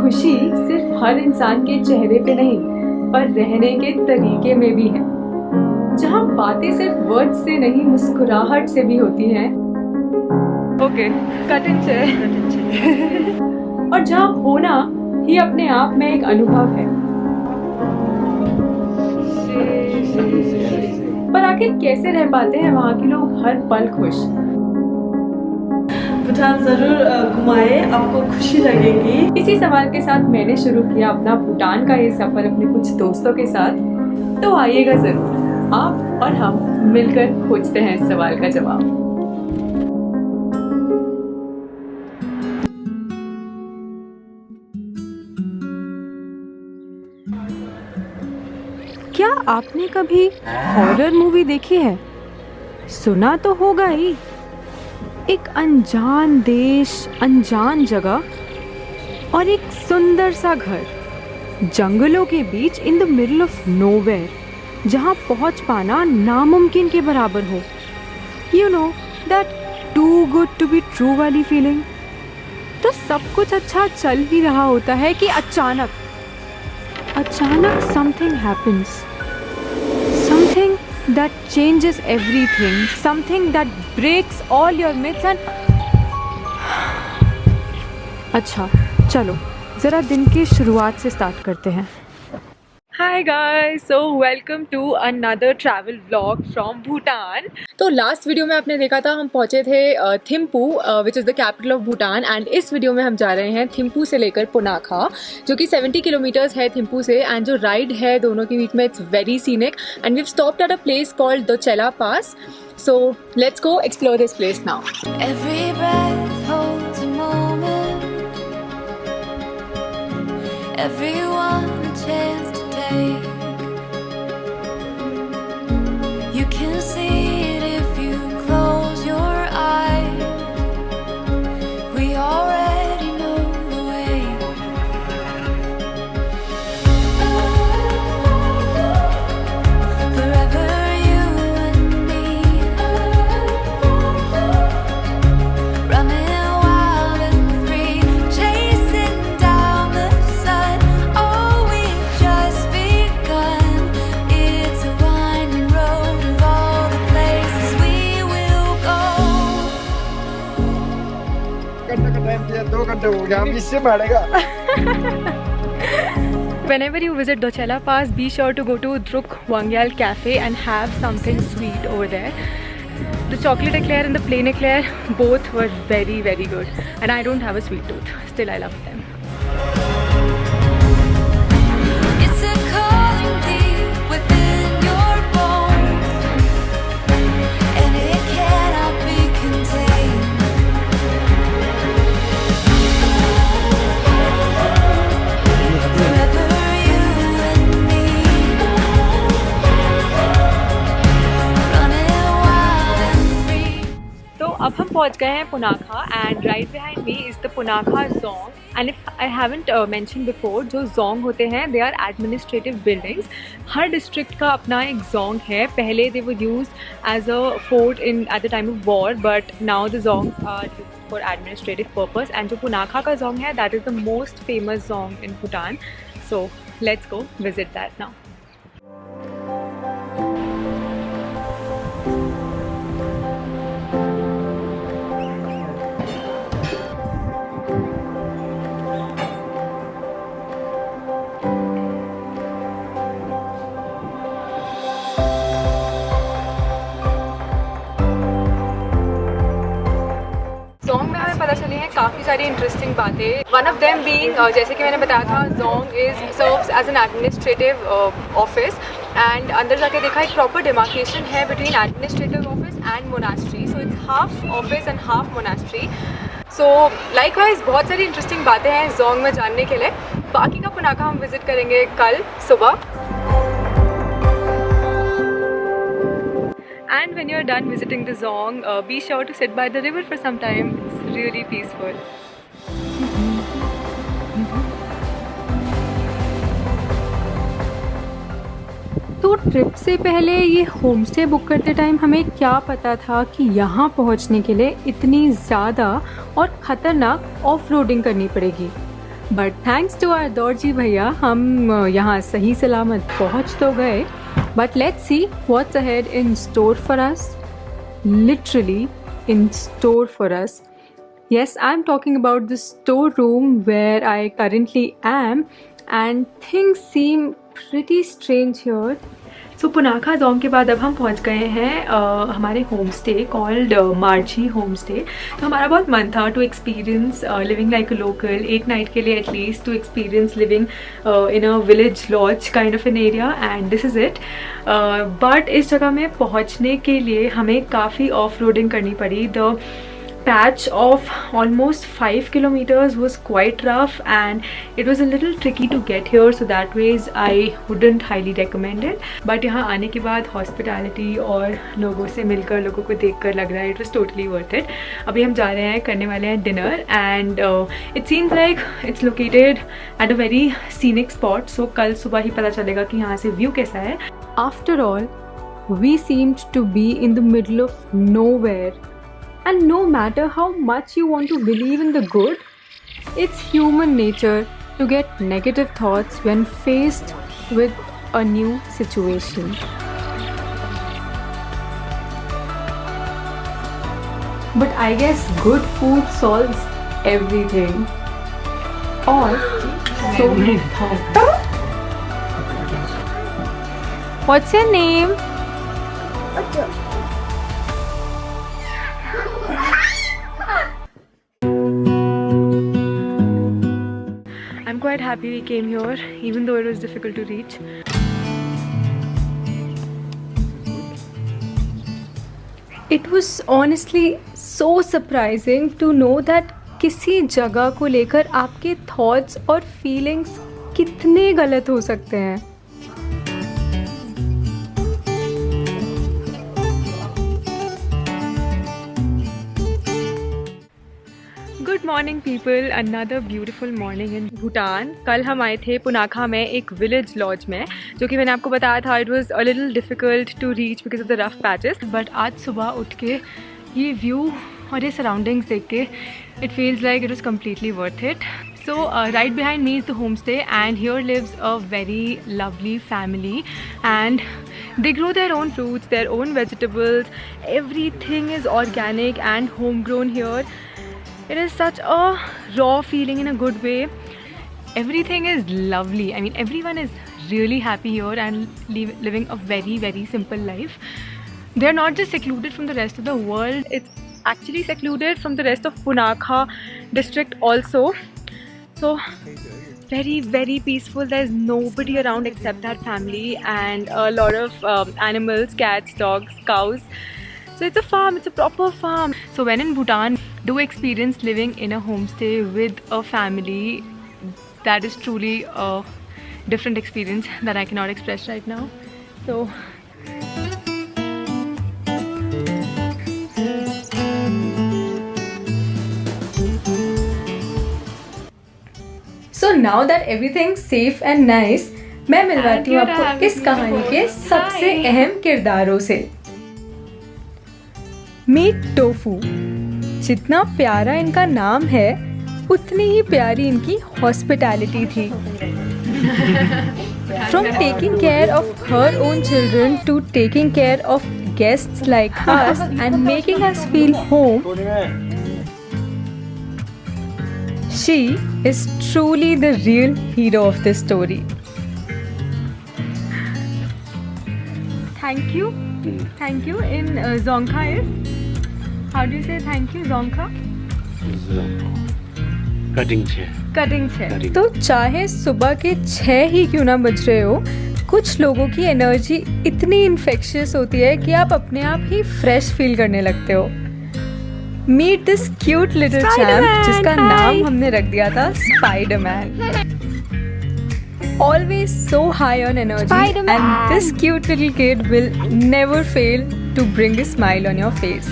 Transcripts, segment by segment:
खुशी सिर्फ हर इंसान के चेहरे पे नहीं, पर रहने के तरीके में भी है। जहाँ बातें सिर्फ वर्ड से नहीं, मुस्कुराहट से भी होती हैं। Okay, cut and share. और जहाँ होना ही अपने आप में एक अनुभव है। पर आखिर कैसे रह पाते हैं वहाँ के लोग हर पल खुश? भूटान जरूर घुमाए, आपको खुशी लगेगी। इसी सवाल के साथ मैंने शुरू किया अपना भूटान का ये सफर अपने कुछ दोस्तों के साथ। तो आइएगा जरूर, आप और हम मिलकर खोजते हैं इस सवाल का जवाब। क्या आपने कभी हॉरर मूवी देखी है? सुना तो होगा ही। एक अनजान देश, अनजान जगह और एक सुंदर सा घर जंगलों के बीच in the middle of nowhere, जहाँ पहुँच पाना नामुमकिन के बराबर हो। You know that too good to be true वाली फीलिंग। तो सब कुछ अच्छा चल ही रहा होता है कि अचानक something happens, something that changes everything, something that breaks all your myths and अच्छा, चलो ज़रा दिन की शुरुआत से स्टार्ट करते हैं। Hi guys, so welcome to another travel vlog from Bhutan. तो लास्ट वीडियो में आपने देखा था हम पहुंचे थे Thimphu, which is the capital of Bhutan. And इस वीडियो में हम जा रहे हैं थिम्पू से लेकर पुनाखा, जो कि 70 किलोमीटर्स है थिम्पू से। एंड जो राइड है दोनों के बीच में, it's very scenic and we have stopped at a place called the Chelela pass. So let's go explore this place now. Every breath holds a moment, everyone a chance to take. You can see it if you close your eyes. We already know the way. Forever you and me, running wild and free, chasing down the sun. Oh, we've just begun. It's a winding road of all the places we will go. घंटे का time दिया, 2 घंटे हो गया, हम इससे बढ़ेगा। Whenever you visit the Chela Pass, be sure to go to Druk Wangyal Cafe and have something sweet over there. The chocolate eclair and the plain eclair, both were very, very good. And I don't have a sweet tooth. Still, I love them. It's a calling deep within your bones, and it cannot be contained. Forever you and me, running wild and free. तो अब हम पहुंच गए हैं Punakha and right behind me is the Punakha Dzong. And if I haven't mention before, जो जोंग होते हैं they are administrative buildings. हर डिस्ट्रिक्ट का अपना एक जोंग है। पहले they were use as a fort in at the time of war, but now the dzongs are used for administrative purpose. And जो पुनाखा का जोंग है that is the most famous dzong in Bhutan. So let's go visit that now. Jong में हमें पता चली हैं काफ़ी सारी इंटरेस्टिंग बातें। वन ऑफ देम बीइंग, जैसे कि मैंने बताया था, dzong is serves as an administrative office. And अंदर जाके देखा एक प्रॉपर डिमार्केशन है between administrative office and monastery. So it's half office and half monastery. So likewise बहुत सारी इंटरेस्टिंग बातें हैं जोंग में जानने के लिए। बाकी का पुनाखा हम विजिट करेंगे कल सुबह। And when you're done visiting the Zong, be sure to sit by the river for some time. It's really peaceful. तो ट्रिप से पहले ये होम स्टे बुक करते टाइम हमें क्या पता था कि यहाँ पहुँचने के लिए इतनी ज़्यादा और ख़तरनाक ऑफ रोडिंग करनी पड़ेगी। बट थैंक्स टू आवर दौड़जी भैया हम यहाँ सही सलामत पहुँच तो गए. But let's see what's ahead in store for us. Literally in store for us. Yes, I'm talking about the storeroom where I currently am, and things seem pretty strange here. So Punakha Dzong के बाद अब हम पहुंच गए हैं हमारे home stay called Marchi home stay. तो हमारा बहुत मन था to experience living like a local, एक नाइट के लिए at least to experience living in a village lodge kind of an area, and this is it. But इस जगह में पहुंचने के लिए हमें काफ़ी ऑफ रोडिंग करनी पड़ी. The patch of almost 5 kilometers was quite rough and it was a little tricky to get here, so that ways I wouldn't highly recommend it. But यहाँ आने के बाद hospitality और लोगों से मिलकर, लोगों को देखकर लग रहा है it was totally worth it. अभी हम जा रहे हैं, करने वाले हैं dinner, and it seems like it's located at a very scenic spot, so कल सुबह ही पता चलेगा कि यहाँ से view कैसा है. After all, we seemed to be in the middle of nowhere. And no matter how much you want to believe in the good, it's human nature to get negative thoughts when faced with a new situation. But I guess good food solves everything. Or so we thought. What's your name? I'm quite happy we came here, even though it was difficult to reach. It was honestly so surprising to know that किसी जगह को लेकर आपके thoughts और feelings कितने गलत हो सकते हैं. Good morning people, another beautiful morning in Bhutan. कल हम आए थे पुनाखा में एक विलेज लॉज में, जो कि मैंने आपको बताया था it was a little difficult to reach because of the rough patches. But आज सुबह उठ के ये व्यू और ये सराउंडिंग्स देख के it feels like it was completely worth it. So right behind me is the homestay, and here lives a very lovely family, and they grow their own fruits, their own vegetables. Everything is organic and homegrown here. It is such a raw feeling in a good way. Everything is lovely. I mean, everyone is really happy here and living a very, very simple life. They are not just secluded from the rest of the world. It's actually secluded from the rest of Punakha district also. So very, very peaceful. There's nobody around except that family and a lot of animals, cats, dogs, cows. So it's a farm, it's a proper farm. So when in Bhutan, do experience living in a homestay with a family. That is truly a different experience that I cannot express right now. So now that everything's safe and nice, मैं मिलवाती हूँ आपको इस कहानी के सबसे अहम किरदारों से. Meet Tofu. जितना प्यारा इनका नाम है, उतनी ही प्यारी इनकी हॉस्पिटैलिटी थी. From taking care of her own children to taking care of guests like us and making us feel home, she is truly the real hero of this story. Thank you. Thank you in Dzongkha is? How do you say thank you, Dzongkha? Cutting chair. तो चाहे सुबह के 6 ही क्यों ना बज रहे हो, कुछ लोगों की एनर्जी इतनी इन्फेक्शियस होती है कि आप अपने आप ही फ्रेश फील करने लगते हो. Meet this cute little champ, जिसका नाम हमने रख दिया था Spider-Man. Always so high on energy, and this cute little kid will never fail to bring a smile on your face.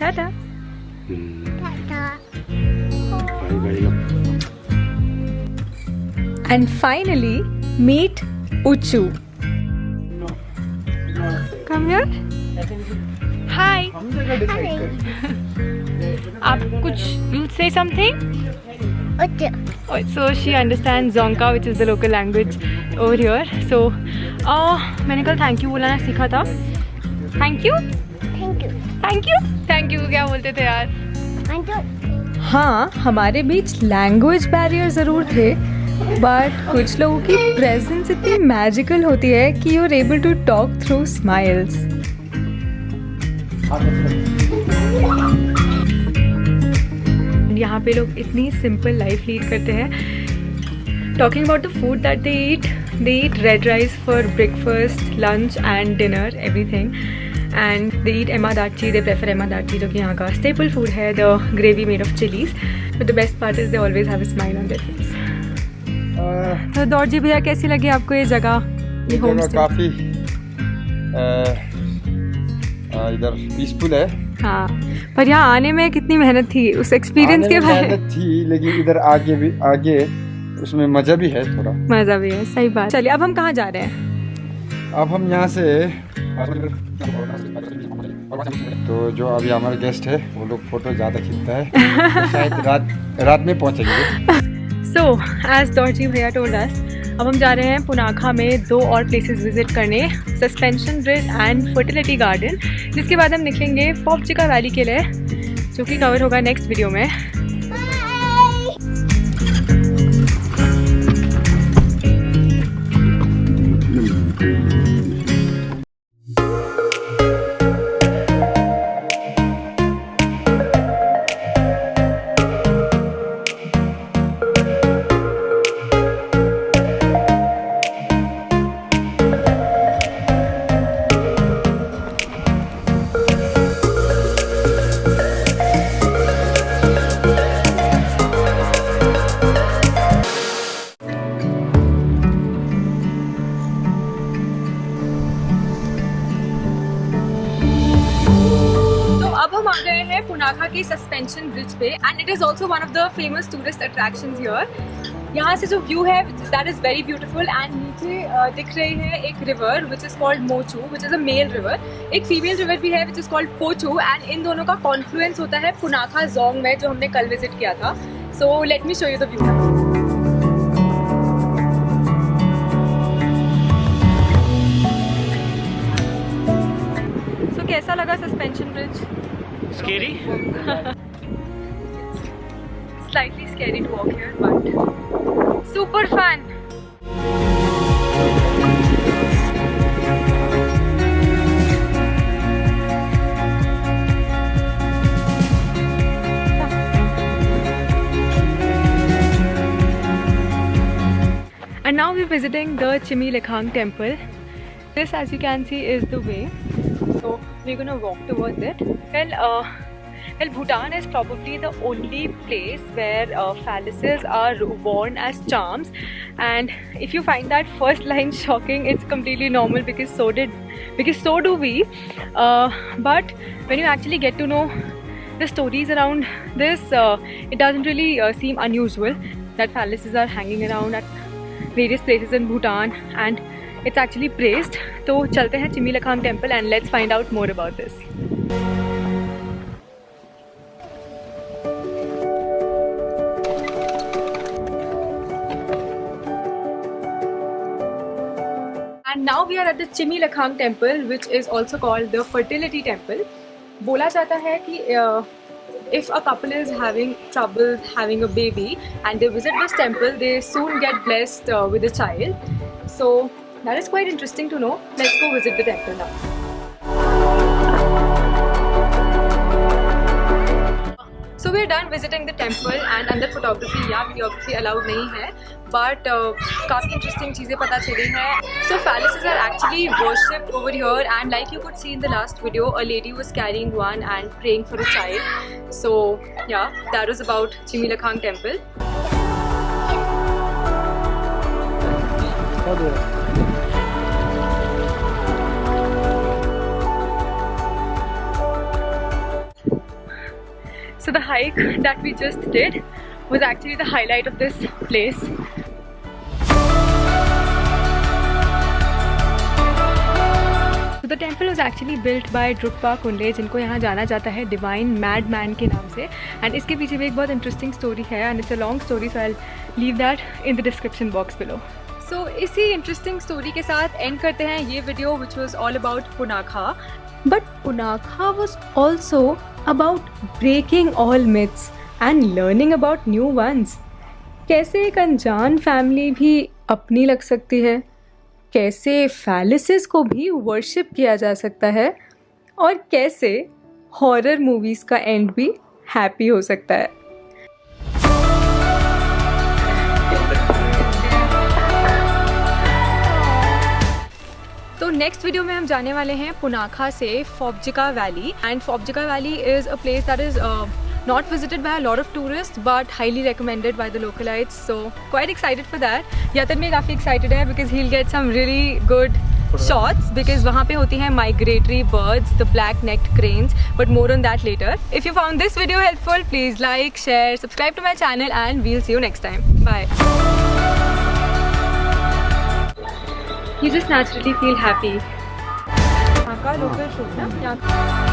Ta-ta. And finally, meet Uchu. Come come here? Hi. आप कुछ you'll say something? Oh, so she understands Zonka, which is the local language over here. So मैंने कल thank you बोलना सीखा था. Thank you. Thank you क्या बोलते थे यार? हाँ, हमारे बीच लैंग्वेज बैरियर ज़रूर थे, बट कुछ लोगों की प्रेजेंस इतनी मैजिकल होती है कि you are able to talk through smiles. यहाँ पे लोग इतनी सिंपल लाइफ लीड करते हैं. Talking about the food that they eat red rice for breakfast, lunch and dinner, everything. And they eat Emma Dachi, they prefer Emma Dachi, जो कि यहाँ का staple food है, the gravy made of chilies. But the best part is they always have a smile on their face. तो दौड़जी भैया कैसी लगी आपको ये जगह? ये homestay काफी इधर पीसफुल है. हाँ, पर यहाँ आने में कितनी मेहनत थी, उस एक्सपीरियंस के बारे में. मेहनत थी, लेकिन इधर आगे उसमें मजा भी है, थोड़ा मजा भी है. सही बात. चलिए अब हम कहाँ जा रहे हैं? अब हम यहाँ से तो जो अभी हमारे गेस्ट है वो लोग फोटो ज़्यादा खींचता है, तो शायद रात में पहुँचेंगे. सो एज दौड़जी भैया टोल्ड अस, अब हम जा रहे हैं पुनाखा में 2 और प्लेसेस विजिट करने, suspension bridge and fertility garden. जिसके बाद हम निकलेंगे फॉपचिका वैली के लिए, जो कि कवर होगा नेक्स्ट वीडियो में. आ गए हैं पुनाखा के सस्पेंशन ब्रिज पे, and it is also one of the famous tourist attractions here. यहाँ से जो व्यू है that is very beautiful, and नीचे दिख रही है एक river which is called Mochu, which is a male river. एक फीमेल रिवर भी है which is called Pochu, and इन दोनों का कॉन्फ्लुएंस होता है पुनाखा जोंग में, जो हमने कल विजिट किया था. So let me show you the view. So कैसा लगा suspension bridge? Scary? Slightly scary to walk here, but super fun. And now we're visiting the Chimi Lekhang temple. This, as you can see, is the way. So we're gonna walk towards it. Well, Bhutan is probably the only place where phalluses are worn as charms, and if you find that first line shocking, it's completely normal because so do we. But when you actually get to know the stories around this, it doesn't really seem unusual that phalluses are hanging around at various places in Bhutan, and it's actually praised. तो चलते हैं चिमी लखांग temple and let's find out more about this. And now we are at the Chimi Lakhang temple, which is also called the fertility temple. बोला जाता है कि if a couple is having trouble having a baby and they visit this temple, they soon get blessed with a child. So that is quite interesting to know. Let's go visit the temple now. So we're done visiting the temple, and अंदर photography या videography allowed नहीं है, but काफ़ी interesting चीज़ें पता चली हैं. So phalluses are actually worshipped over here, and like you could see in the last video, a lady was carrying one and praying for a child. So yeah, that was about Chimi Lakhang temple. So the hike that we just did was actually the highlight of this place. So the temple was actually built by Drukpa Kunley, जिनको यहाँ जाना जाता है divine mad man के नाम से. And इसके पीछे भी एक बहुत इंटरेस्टिंग स्टोरी है and it's a long story, so I leave that in the description box below. So इसी इंटरेस्टिंग स्टोरी के साथ एंड करते हैं ये video which was all about Punakha. But Punakha was also about breaking all myths and learning about new ones. कैसे एक अनजान family भी अपनी लग सकती है, कैसे फैलिसिस को भी वर्शिप किया जा सकता है, और कैसे हॉरर मूवीज़ का एंड भी हैप्पी हो सकता है. तो नेक्स्ट वीडियो में हम जाने वाले हैं पुनाखा से Phobjikha valley. And Phobjikha valley is a place that is not visited by a lot of tourists but highly recommended by the localites, so quite excited for that. Yatan bhi काफ़ी excited है because he'll get some really good shots because वहाँ पे होती हैं migratory birds, the black-necked cranes, but more on that later. If you found this video helpful, please like, share, subscribe to my channel and we'll see you next time. Bye. You just naturally feel happy. यहाँ का local food ना, यहाँ